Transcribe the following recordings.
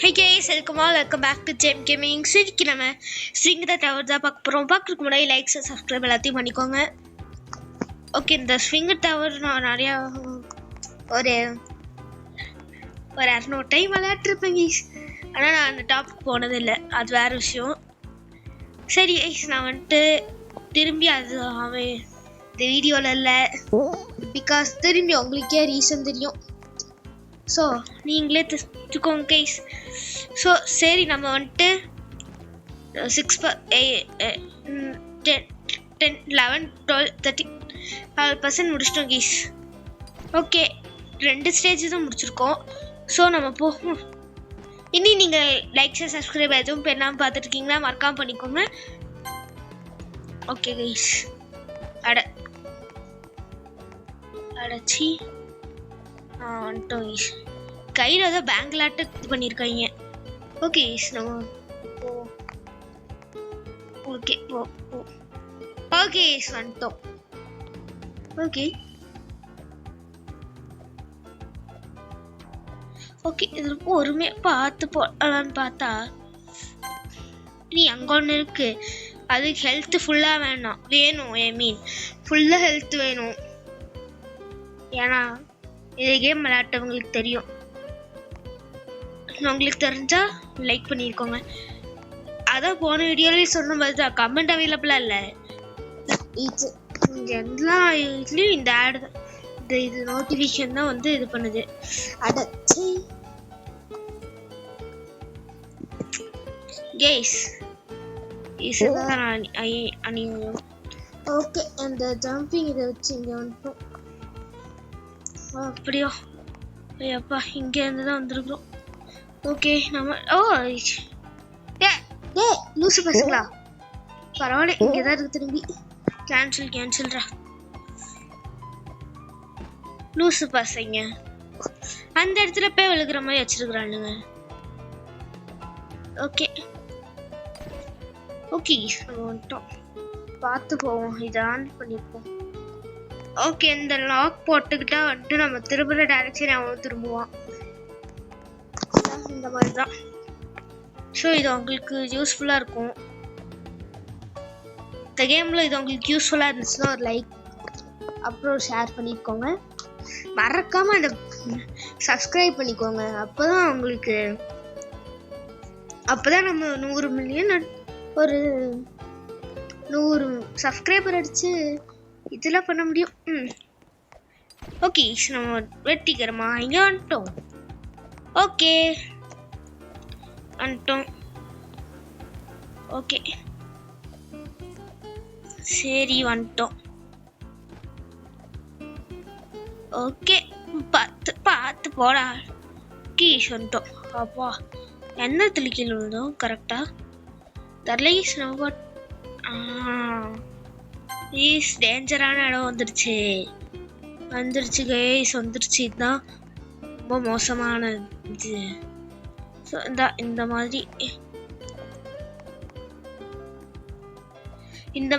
Hey guys, welcome back to Gem Gaming. இன்னைக்கு நம்ம swing த tower தான் பார்க்க போகிறோம். பார்க்குறதுக்கு முன்னாடி லைக்ஸ் சப்ஸ்கிரைப் எல்லாத்தையும் பண்ணிக்கோங்க. ஓகே, இந்த ஸ்விங் டவர் நான் நிறையா ஒரு 200 டைம் விளையாட்டுருப்பேன் கைஸ். ஆனால் நான் அந்த டாப்க்கு போனதில்லை, அது வேறு விஷயம். சரி கைஸ், நான் வந்துட்டு திரும்பி அது அவன் இந்த வீடியோவில் இல்லை, பிகாஸ் திரும்பி உங்களுக்கே ரீசன் தெரியும். ஸோ நீங்களே தெரிஞ்சுக்கோங்க கைஸ். ஸோ சரி, நம்ம வந்துட்டு 10, 11, 12, 13% முடிச்சிட்டோம் கைஸ். ஓகே, 2 ஸ்டேஜ் தான் முடிச்சிருக்கோம். ஸோ நம்ம போகும். இனி நீங்கள் லைக்ஸ் சப்ஸ்கிரைப் எதுவும் பண்ணாமல் பார்த்துருக்கீங்களா, மறக்காமல் பண்ணிக்கோங்க. ஓகே கைஸ், அடச்சி வந்துட்டோம் கைஸ். கையில் ஏதோ பேங்க்லாட்டு இது பண்ணியிருக்காங்க. ஓகே நம்ம ஓகே ஓகே வந்துட்டோம். ஓகே ஓகே, இதில் பொறுமையாக பார்த்து போடலான்னு பார்த்தா நீ அங்கே ஒன்று இருக்கு. அதுக்கு ஹெல்த்து ஃபுல்லாக வேணும். ஐ மீன் ஃபுல்லாக ஹெல்த் வேணும். ஏன்னா இது கேம் விளையாட்டவங்களுக்கு தெரியும். உங்களுக்கு தெரிஞ்சா லைக் பண்ணியிருக்கோங்க. அதான் போன வீடியோலேயே சொன்ன மாதிரி தான், கமெண்ட் அவைலபிளாக இல்லை. எல்லா இதுலேயும் இந்த ஆட் தான், இது நோட்டிஃபிகேஷன் தான் வந்து இது பண்ணுது. அடச்சி கேஸ் இதுதான் அணியும். ஓகே, அந்த ஜம்பிங் இதை வச்சு இங்கே வந்துட்டோம். அப்படியோ ஐயப்பா, இங்கேருந்து தான் வந்துருக்குறோம். ஓகே நம்ம லூசு பசங்களா, பரவாயில்ல, இங்கே தான் இருக்கு. திரும்பி கேன்சல்ரா லூசு பசங்க. அந்த இடத்துல போய் விழுகிற மாதிரி வச்சிருக்கிறானுங்க. ஓகே ஓகே, நம்ம வந்துட்டோம். பார்த்து போவோம், இதை ஆன் பண்ணிப்போம். ஓகே, இந்த லாக் போட்டுக்கிட்டா வந்துட்டு நம்ம திரும்புகிற டைரக்ஷன் அவன் திரும்புவான். இந்த மாதிரி தான். ஸோ இது உங்களுக்கு யூஸ்ஃபுல்லாக இருக்கும். இந்த கேமில் இது உங்களுக்கு யூஸ்ஃபுல்லாக இருந்துச்சுன்னா ஒரு லைக் அப்புறம் ஷேர் பண்ணிக்கோங்க. மறக்காமல் இந்த சப்ஸ்கிரைப் பண்ணிக்கோங்க. அப்போ தான் உங்களுக்கு நம்ம 100 மில்லியன் ஒரு 100 சப்ஸ்கிரைபர் அடிச்சு இதெல்லாம் பண்ண முடியும். ஓகே, நம்ம வெட்டிக்கிறோமா? இங்கே வந்துட்டோம். ஓகே வந்துட்டோம். ஓகே சரி வந்துட்டோம். ஓகே, பார்த்து போடா. கீஷ் வந்துட்டோம். அப்பா, என்ன தெளிக்கல விழுந்தோம் கரெக்டா தரலைஸ். நம்ம ஈஸ் டேஞ்சரான இடம் வந்துருச்சு கைஸ், வந்துருச்சு. இதுதான் ரொம்ப மோசமான இது. ஸோ இந்த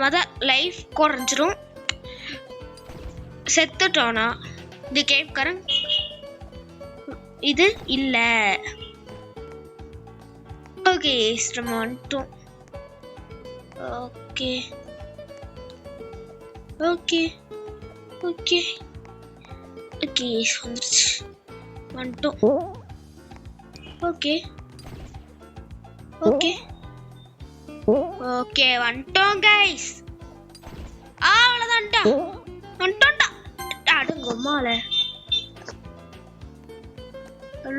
மாதிரி லைஃப் குறைஞ்சிரும். செத்துட்டோனா இந்த கேம்காரன் இது இல்லை. ஓகே நம்ம வந்துட்டோம். ஓகே ஓகே ஓகே ஓகே வந்துருச்சு, வந்துட்டோம். ஓகே ஓகே ஓகே வந்துட்டோம் கைஸ். அவ்வளோதான்டா, வந்துட்டோம்டா. அடுங்கம்மால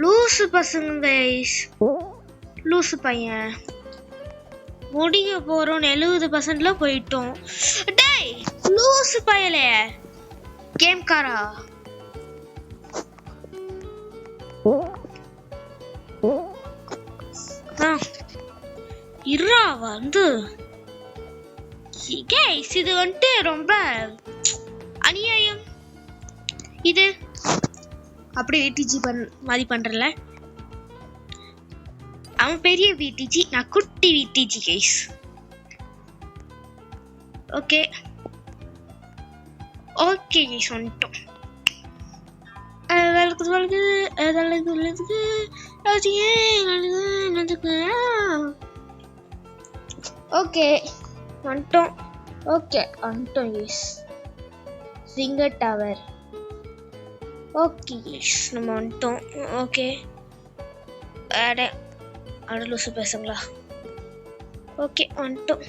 லூசு பசங்க கைஸ், லூசு பையன். முடிக்க போகிறோம் 70%ல போயிட்டோம். டேய் லூசு பையலே, கேம்காரா. இருறா வந்து கைஸ், இது வந்துட்டு ரொம்ப அநியாயம். இது அப்படி விடிஜி மாதிரி பண்றல. அவன் பெரிய விடிஜி, நான் குட்டி விடிஜி கைஸ். ஓகே ஓகே கைஸ் வந்துட்டோம். ஓகே வந்துட்டோம். ஓகே வந்துட்டோம். Yes finger tower. Okay yes நம்ம வந்துட்டோம். ஓகே லூசு பேசுங்களா. ஓகே வந்துட்டோம்.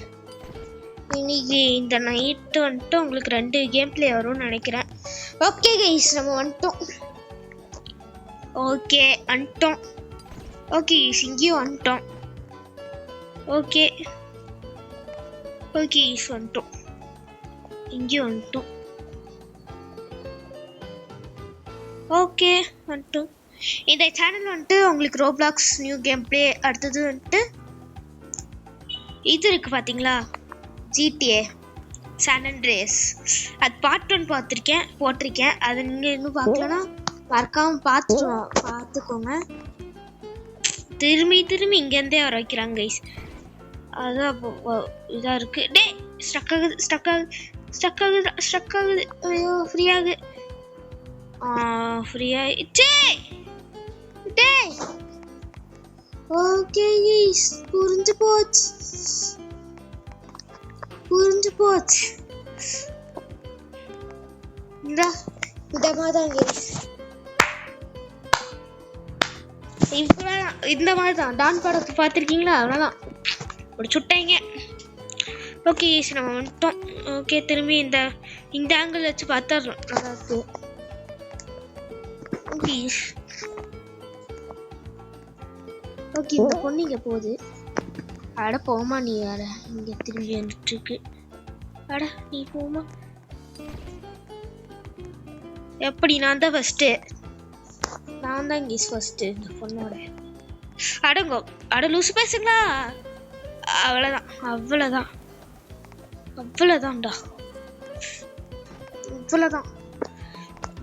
இன்னைக்கு இந்த நைட்டு வந்துட்டு உங்களுக்கு 2 கேம் பிளே வரும்னு நினைக்கிறேன். ஓகே கைஸ் நம்ம வந்துட்டோம். ஓகே வந்துட்டோம். ஓகே இங்கேயும் வந்துட்டோம். ஓகே ஓகே வந்துட்டோம். இங்கேயும் வந்துட்டோம். ஓகே வந்துட்டோம். இந்த சேனல் வந்துட்டு உங்களுக்கு ரோப்ளாக்ஸ் நியூ கேம் பிளே, அடுத்தது வந்துட்டு இது இருக்குது பார்த்தீங்களா, GTA சான் அண்ட்ரேஸ். அது பார்ட் 1 போட்டிருக்கேன். அது நீங்கள் இன்னும் பார்க்கலன்னா மறக்காமல் பார்த்துக்கோங்க. திரும்பி இங்கேருந்தே வர வைக்கிறாங்க கைஸ். அதுதான் இதாக இருக்குது. டே ஸ்டக் ஆகுது. ஐயோ ஃப்ரீயாகிடுச்சே. டே ஓகே கைஸ் புரிஞ்சு போச்சு. இந்த மாதிரி தான் டான் படத்தை பார்த்துருக்கீங்களா? அவ்வளோதான் ஒரு சுட்டாங்க. ஓகே ஈஸ் நம்ம வந்துட்டோம். ஓகே திரும்பி இந்த ஆங்கிள் வச்சு பார்த்தா நல்லா இருக்கு. ஓகே ஓகே இந்த பொண்ணு இங்கே போகுது. அட போமா நீ. அட இங்கே திரும்பி வந்துட்டு இருக்கு. அட நீ போமா. எப்படி நான் தான் ஃபர்ஸ்ட்டு. நான் தான் கீஸ் ஃபர்ஸ்ட்டு இந்த பொண்ணோட. அட லூசு பேசுங்களா. அவ்வளோதான்டா.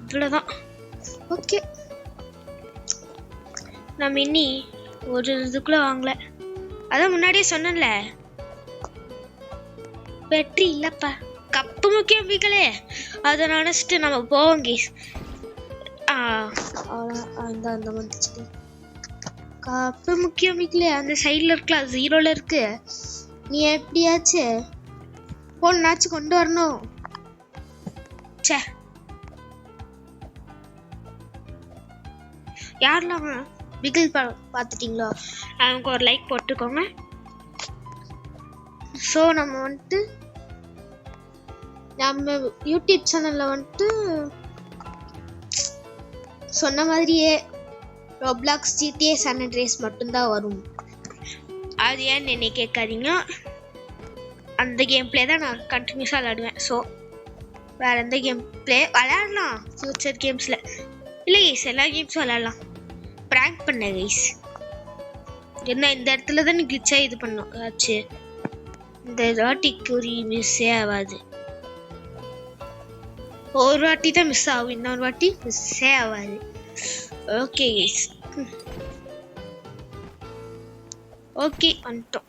இவ்வளோதான். ஓகே நம்ம இன்னி ஒரு இதுக்குள்ளே வாங்கல. அதான் முன்னாடியே சொன்னேன்ல, வெற்றி இல்லைப்பா, கப்பு முக்கியம் வீக்கலே. அதை நினச்சிட்டு நம்ம போவோம் கீஸ். அந்த வந்துச்சு. கப்பு முக்கியம் வீக்கலே அந்த சைடில் இருக்கலாம், 0ல இருக்கு. நீ எப்படியாச்சு போனாச்சு கொண்டு வரணும். சே யாரெல்லாம் பிகில் பார்த்துட்டீங்களோ அவங்க ஒரு லைக் போட்டுக்கோங்க. ஸோ நம்ம வந்துட்டு நம்ம யூடியூப் சேனலில் வந்துட்டு சொன்ன மாதிரியே ரோப்ளாக்ஸ் GTA சான் அண்ட்ரேஸ் மட்டும்தான் வரும். அது ஏன்னு என்னை கேட்காதீங்க. அந்த கேம் பிளே தான் நான் கண்டினியூஸாக விளையாடுவேன். ஸோ வேறு எந்த கேம் பிளே விளையாடலாம் ஃப்யூச்சர் கேம்ஸில். இல்லை கைஸ் எல்லா கேம்ஸும் விளையாடலாம். ப்ராங்க் பண்ண கைஸ். என்ன இந்த இடத்துல தான் கிளிச்சாக இது பண்ணோம் ஆச்சு. இந்த வாட்டிக்கு ஒரு மிஸ்ஸே ஆகாது. ஒரு வாட்டி தான் மிஸ் ஆகும், இன்னொரு வாட்டி மிஸ்ஸே ஆகாது. ஓகே கைஸ் ஓகே வந்துட்டோம்.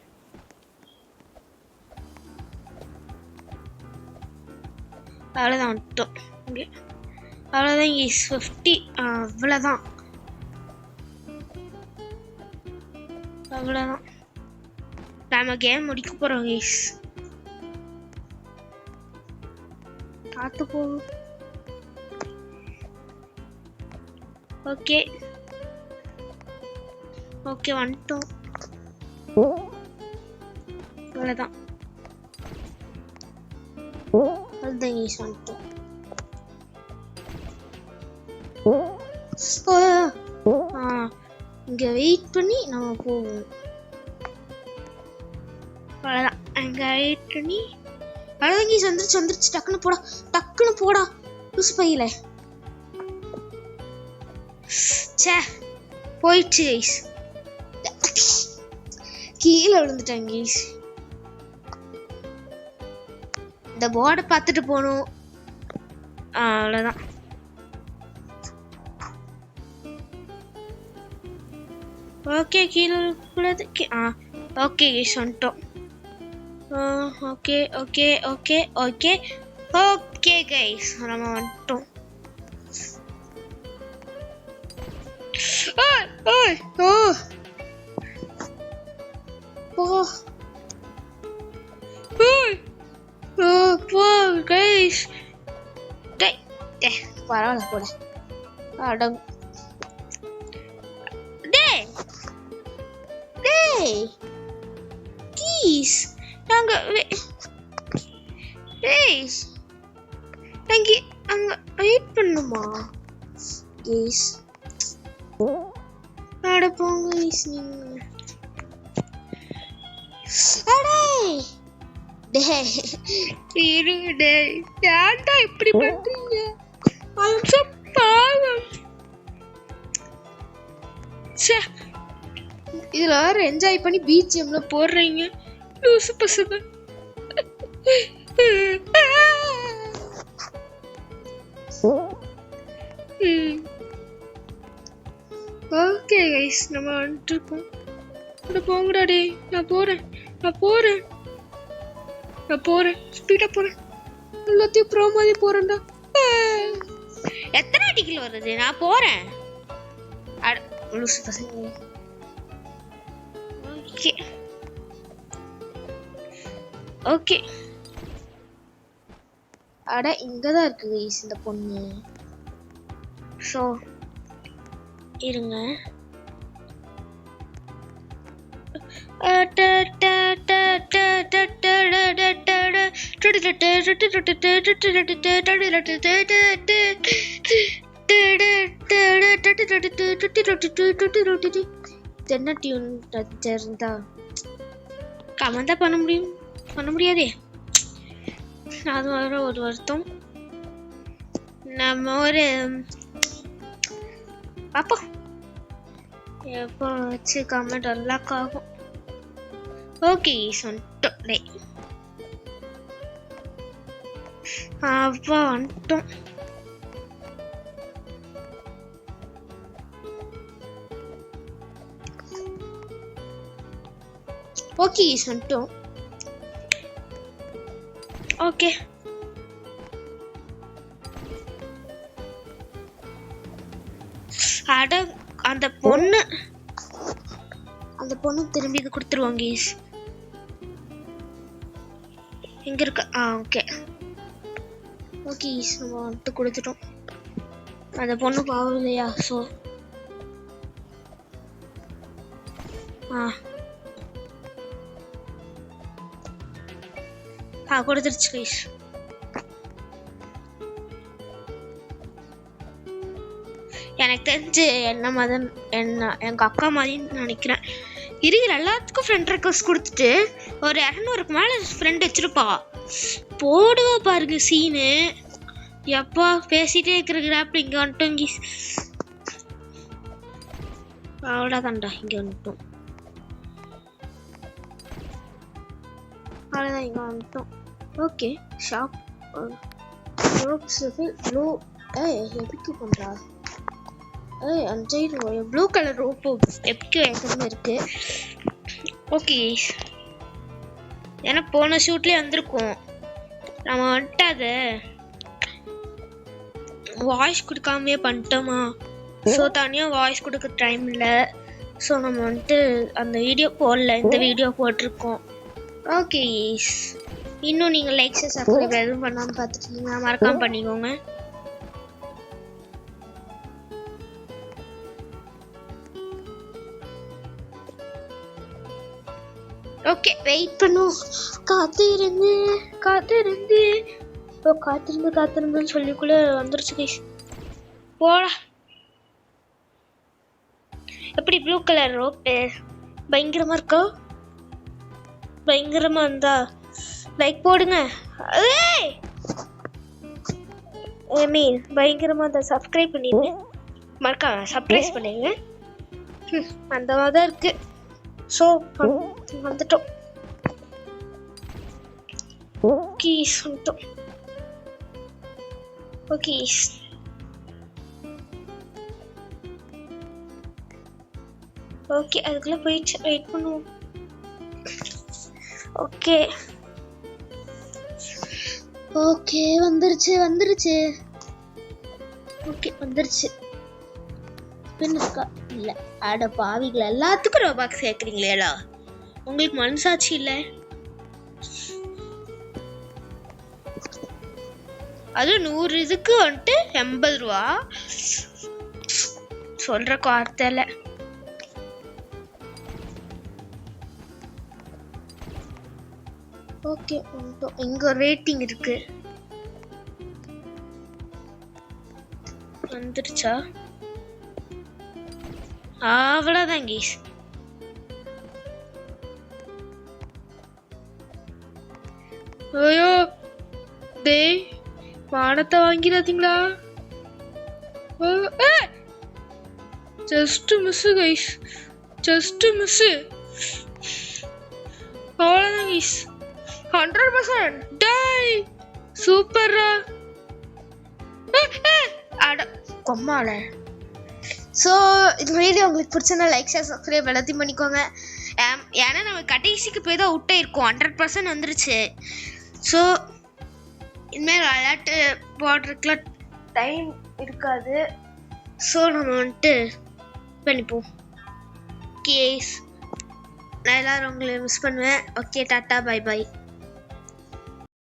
அவ்வளோதான் வந்துட்டோம். அவ்வளோதான் கைஸ் 50. அவ்வளோதான் நம்ம கேம் முடிக்க போகிறோம் கைஸ். பார்த்து போகும். ஓகே வந்துட்டோம். அவ்வளோதான் கைஸ் வந்துட்டோம். இங்கே வெயிட் பண்ணி நம்ம போவோம். அவ்வளோதான் அங்கே வெயிட் பண்ணி அவ்வளோதான் கைஸ் வந்துருச்சு. டக்குன்னு போடா லூசு பையில. சே போயிடுச்சு கைஸ். கீழே விழுந்துட்டாங்க கைஸ். இந்த போர்டை பார்த்துட்டு போகணும். அவ்வளோதான். ஓகே கீழே கூடாது. ஓகே கைஸ் வந்துட்டோம். ஓகே கைஸ் நம்ம வந்துட்டோம். ஓய் ஓ ஓ ஓய் ஓ போ கைஸ் பரவாயில்ல போட அடம் கீஸ் நாங்க நாங்க அங்க வெயிட் பண்ணுமா கீஸ் அட போங்க கீஸ் நீங்க அடே இருங்க டேய் ஏன்டா இப்படி பண்றீங்க I'm so பாவம் ச்சே இதுல வேற என்ஜாய் பண்ணி பிஜிஎம்ல போடுறீங்க லூசு பசங்க ஓகே கைஸ் நம்ம வந்துருக்கோம் போங்கடா டேய் நான் போறேன் ஸ்பீடா போறேன் எல்லாத்தையும் ப்ரோ மாதிரி போறேன்டா எத்தனை டிகிரி வருது நான் போறேன் லூசு பசங்க ஓகே ஓகே அட இங்கதான் இருக்கு கைஸ் இந்த பொண்ணு சோ இருங்க என்ன டியூன் இருந்தா கமெண்ட் தான் பண்ண முடியாதே அது வர ஒரு வருத்தம் நம்ம ஒரு பாப்போம் எப்போ வச்சு கமெண்ட் அன்லாக் ஆகும் ஓகே சொன்னிட்டோம் அப்பா வந்துட்டோம் ஓகே வந்துட்டோம் ஓகே அட அந்த பொண்ணு திரும்பி இது கொடுத்துருவாங்க எங்க இருக்கு ஓகே ஓகே நம்ம வந்துட்டு கொடுத்துட்டோம் அந்த பொண்ணு பாவம் இல்லையா ஸோ கொடுத்துருச்சு கைஸ் எனக்கு தெரிஞ்சு என்ன மதன் என்ன எங்க அக்கா மாதிரின்னு நினைக்கிறேன் இருக்கிற எல்லாத்துக்கும் ஃப்ரெண்ட் ரெக்வஸ்ட் கொடுத்துட்டு ஒரு 200க்கு மேல ஃப்ரெண்ட் வச்சிருப்பா போடுவா பாருங்க சீனு எப்பா பேசிட்டே இருக்கிற அப்படி இங்க வந்துட்டோம் அவ்வளோதான்டா இங்க வந்துட்டோம் அவ்வளோதான் இங்க வந்துட்டோம் ஓகே ஷாப் ப்ளூ எதுக்கு பண்றா அந்த ப்ளூ கலர் ரோப்பு எப்படிக்கும் எங்கன்னு இருக்கு ஓகே ஏன்னா போன ஷூட்லேயே வந்திருக்கோம் நம்ம வந்துட்டு அதை வாய்ஸ் கொடுக்காமே பண்ணிட்டோமா ஸோ தனியாக வாய்ஸ் கொடுக்க டைம் இல்லை ஸோ நம்ம வந்துட்டு அந்த வீடியோ போடல இந்த வீடியோ போட்டிருக்கோம் ஓகே இன்னும் நீங்கள் லைக்ஸ் சப்ஸ்கிரைப் எதுவும் பண்ணாமல் பார்த்துட்டீங்கன்னா மறக்காமல் பண்ணிக்கோங்க ஓகே வெயிட் பண்ணும் காத்திருந்து சொல்லிக்குள்ள வந்துருச்சு கைஸ் போடா எப்படி ப்ளூ கலர் ரோப்பு பயங்கரமா இருக்கா பயங்கரமா இருந்தா லைக் போடுங்க பயங்கரமா இருந்தா சப்ஸ்கிரைப் பண்ணிடுங்க மறக்காம சப்ஸ்கிரைப் பண்ணுங்க அந்த மாதிரி தான் இருக்கு ஸோ வந்துட்டோம் ஓகே வந்துட்டோம் ஓகே ஓகே அதுக்குள்ள போயிடுச்சு வெயிட் பண்ணுவோம் ஓகே ஓகே வந்துருச்சு ஓகே வந்துருச்சு பின் இருக்கா இல்லை அட பாவிகள் எல்லாத்துக்கும் ரோபாக்ஸ் சேர்க்குறீங்களேடா, உங்களுக்கு மனசாட்சி இல்லை? அது 100 இதுக்கு வந்துட்டு 80 ரூபா. சொல்ற வார்த்தையில ஓகே. இங்க ஒரு ரேட்டிங் இருக்கு, வந்துருச்சா? அவ்வளவுதான் கேஸ். ஐயோ டேய், பானத்தை வாங்கிடாதீங்களா? Just miss guys, just miss. அவ்வளோதான் கைஸ், 100%. டேய் சூப்பர்ரா. அட கொம்மால. ஸோ இந்த வீடியோ உங்களுக்கு பிடிச்சனா லைக், ஷேர், சப்ஸ்கிரைப் எல்லாத்தையும் பண்ணிக்கோங்க. ஏன்னா நம்ம கடைசிக்கு போய் தான் விட்டே இருக்கோம், 100% வந்துருச்சு. ஸோ இனிமேல் விளையாட்டு போடுறதுக்குலாம் டைம் இருக்காது. ஸோ நம்ம வந்துட்டு பண்ணிப்போம். கேஸ் நான் எல்லோரும் உங்களை மிஸ் பண்ணுவேன். Okay, tata, bye bye.